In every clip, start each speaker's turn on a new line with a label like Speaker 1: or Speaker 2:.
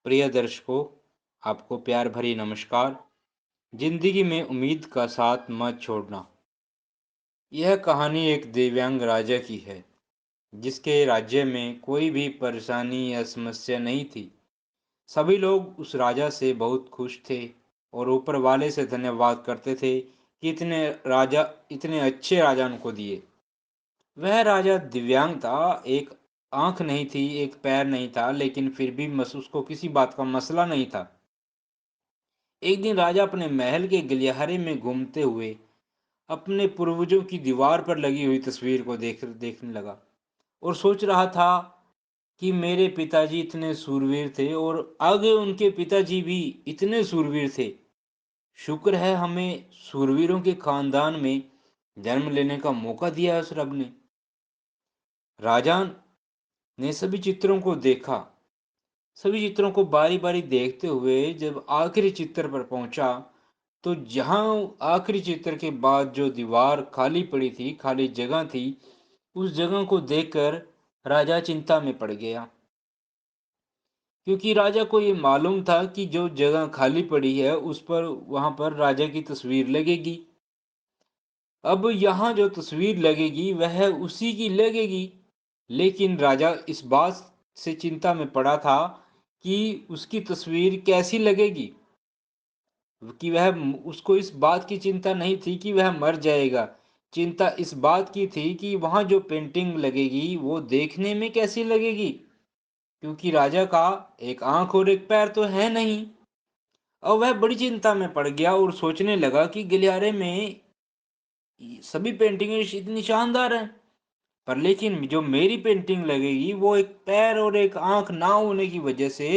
Speaker 1: प्रिय दर्शकों, आपको प्यार भरी नमस्कार। जिंदगी में उम्मीद का साथ मत छोड़ना। यह कहानी एक दिव्यांग राजा की है, जिसके राज्य में कोई भी परेशानी या समस्या नहीं थी। सभी लोग उस राजा से बहुत खुश थे और ऊपर वाले से धन्यवाद करते थे कि इतने अच्छे राजा उनको दिए। वह राजा दिव्यांग था, एक आंख नहीं थी, एक पैर नहीं था, लेकिन फिर भी उसको किसी बात का मसला नहीं था। एक दिन राजा अपने महल के गलियारे में घूमते हुए अपने पूर्वजों की दीवार पर लगी हुई तस्वीर को देखने लगा और सोच रहा था कि मेरे पिताजी इतने सूरवीर थे और आगे उनके पिताजी भी इतने सूरवीर थे। शुक्र है हमें सूरवीरों के खानदान में जन्म लेने का मौका दिया है उस रब ने। राजा ने सभी चित्रों को बारी बारी देखते हुए जब आखिरी चित्र पर पहुंचा, तो जहां आखिरी चित्र के बाद जो दीवार खाली पड़ी थी, खाली जगह थी, उस जगह को देखकर राजा चिंता में पड़ गया। क्योंकि राजा को ये मालूम था कि जो जगह खाली पड़ी है उस पर वहां पर राजा की तस्वीर लगेगी। अब यहाँ जो तस्वीर लगेगी वह उसी की लगेगी। लेकिन राजा इस बात से चिंता में पड़ा था कि उसकी तस्वीर कैसी लगेगी, कि वह उसको इस बात की चिंता नहीं थी कि वह मर जाएगा। चिंता इस बात की थी कि वहां जो पेंटिंग लगेगी वो देखने में कैसी लगेगी, क्योंकि राजा का एक आंख और एक पैर तो है नहीं। अब वह बड़ी चिंता में पड़ गया और सोचने लगा कि गलियारे में सभी पेंटिंगें इतनी शानदार हैं, पर लेकिन जो मेरी पेंटिंग लगेगी वो एक पैर और एक आंख ना होने की वजह से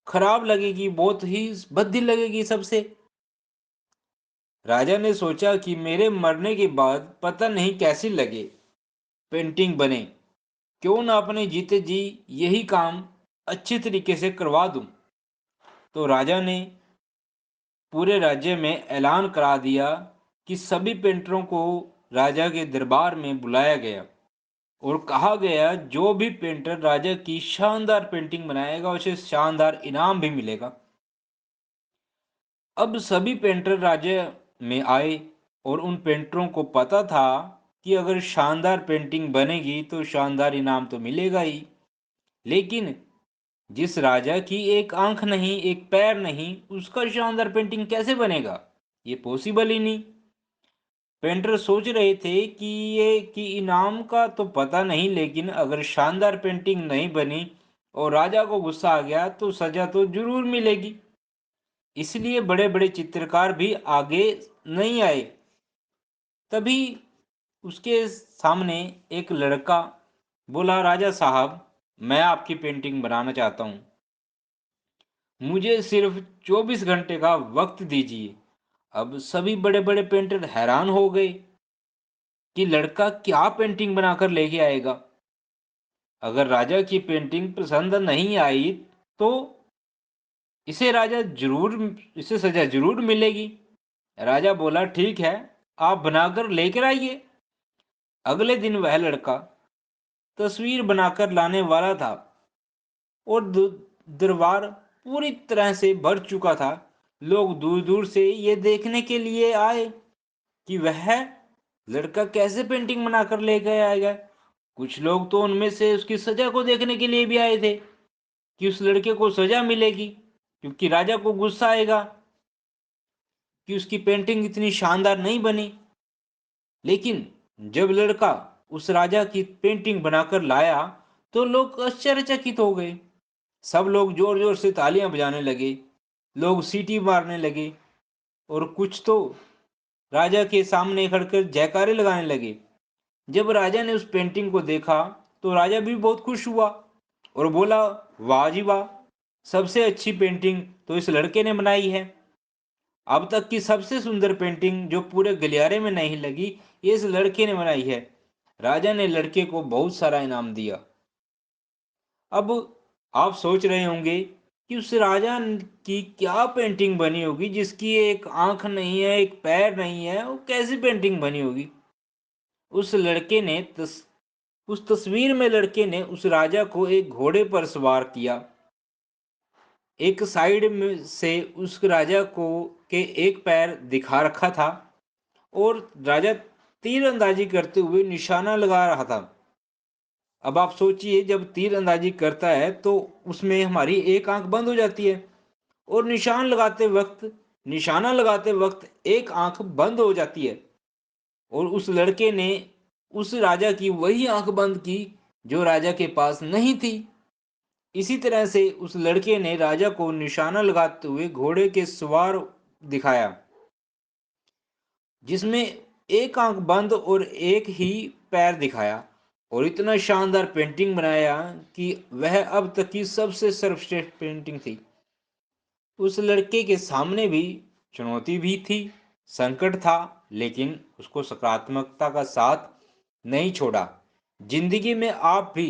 Speaker 1: खराब लगेगी, बहुत ही भद्दी लगेगी सबसे। राजा ने सोचा कि मेरे मरने के बाद पता नहीं कैसी लगे पेंटिंग बने, क्यों ना अपने जीते जी यही काम अच्छे तरीके से करवा दूं। तो राजा ने पूरे राज्य में ऐलान करा दिया कि सभी पेंटरों को राजा के दरबार में बुलाया गया और कहा गया जो भी पेंटर राजा की शानदार पेंटिंग बनाएगा उसे शानदार इनाम भी मिलेगा। अब सभी पेंटर राज्य में आए और उन पेंटरों को पता था कि अगर शानदार पेंटिंग बनेगी तो शानदार इनाम तो मिलेगा ही। लेकिन जिस राजा की एक आंख नहीं, एक पैर नहीं, उसका शानदार पेंटिंग कैसे बनेगा? ये पॉसिबल ही नहीं। पेंटर सोच रहे थे कि इनाम का तो पता नहीं, लेकिन अगर शानदार पेंटिंग नहीं बनी और राजा को गुस्सा आ गया तो सजा तो जरूर मिलेगी। इसलिए बड़े बड़े चित्रकार भी आगे नहीं आए। तभी उसके सामने एक लड़का बोला, राजा साहब, मैं आपकी पेंटिंग बनाना चाहता हूँ, मुझे सिर्फ 24 घंटे का वक्त दीजिए। अब सभी बड़े बड़े पेंटर हैरान हो गए कि लड़का क्या पेंटिंग बनाकर लेके आएगा। अगर राजा की पेंटिंग पसंद नहीं आई तो इसे राजा जरूर इसे सजा जरूर मिलेगी। राजा बोला, ठीक है, आप बनाकर लेकर आइए। अगले दिन वह लड़का तस्वीर बनाकर लाने वाला था और दरबार पूरी तरह से भर चुका था। लोग दूर दूर से ये देखने के लिए आए कि वह लड़का कैसे पेंटिंग बनाकर लेकर आएगा। कुछ लोग तो उनमें से उसकी सजा को देखने के लिए भी आए थे कि उस लड़के को सजा मिलेगी, क्योंकि राजा को गुस्सा आएगा कि उसकी पेंटिंग इतनी शानदार नहीं बनी। लेकिन जब लड़का उस राजा की पेंटिंग बनाकर लाया तो लोग आश्चर्यचकित हो गए। सब लोग जोर जोर से तालियां बजाने लगे, लोग सीटी मारने लगे और कुछ तो राजा के सामने खड़कर जयकारे लगाने लगे। जब राजा ने उस पेंटिंग को देखा तो राजा भी बहुत खुश हुआ और बोला, वाह जी वाह, सबसे अच्छी पेंटिंग तो इस लड़के ने बनाई है। अब तक की सबसे सुंदर पेंटिंग जो पूरे गलियारे में नहीं लगी, ये इस लड़के ने बनाई है। राजा ने लड़के को बहुत सारा इनाम दिया। अब आप सोच रहे होंगे कि उस राजा की क्या पेंटिंग बनी होगी, जिसकी एक आंख नहीं है, एक पैर नहीं है, वो कैसी पेंटिंग बनी होगी। उस लड़के ने उस तस्वीर में लड़के ने उस राजा को एक घोड़े पर सवार किया एक साइड में से उस राजा को के एक पैर दिखा रखा था और राजा तीरंदाजी करते हुए निशाना लगा रहा था। अब आप सोचिए, जब तीरंदाजी करता है तो उसमें हमारी एक आंख बंद हो जाती है और निशाना लगाते वक्त एक आंख बंद हो जाती है। और उस लड़के ने उस राजा की वही आंख बंद की जो राजा के पास नहीं थी। इसी तरह से उस लड़के ने राजा को निशाना लगाते हुए घोड़े के सवार दिखाया, जिसमें एक आंख बंद और एक ही पैर दिखाया, और इतना शानदार पेंटिंग बनाया कि वह अब तक की सबसे सर्वश्रेष्ठ पेंटिंग थी। उस लड़के के सामने भी चुनौती भी थी, संकट था, लेकिन उसको सकारात्मकता का साथ नहीं छोड़ा। जिंदगी में आप भी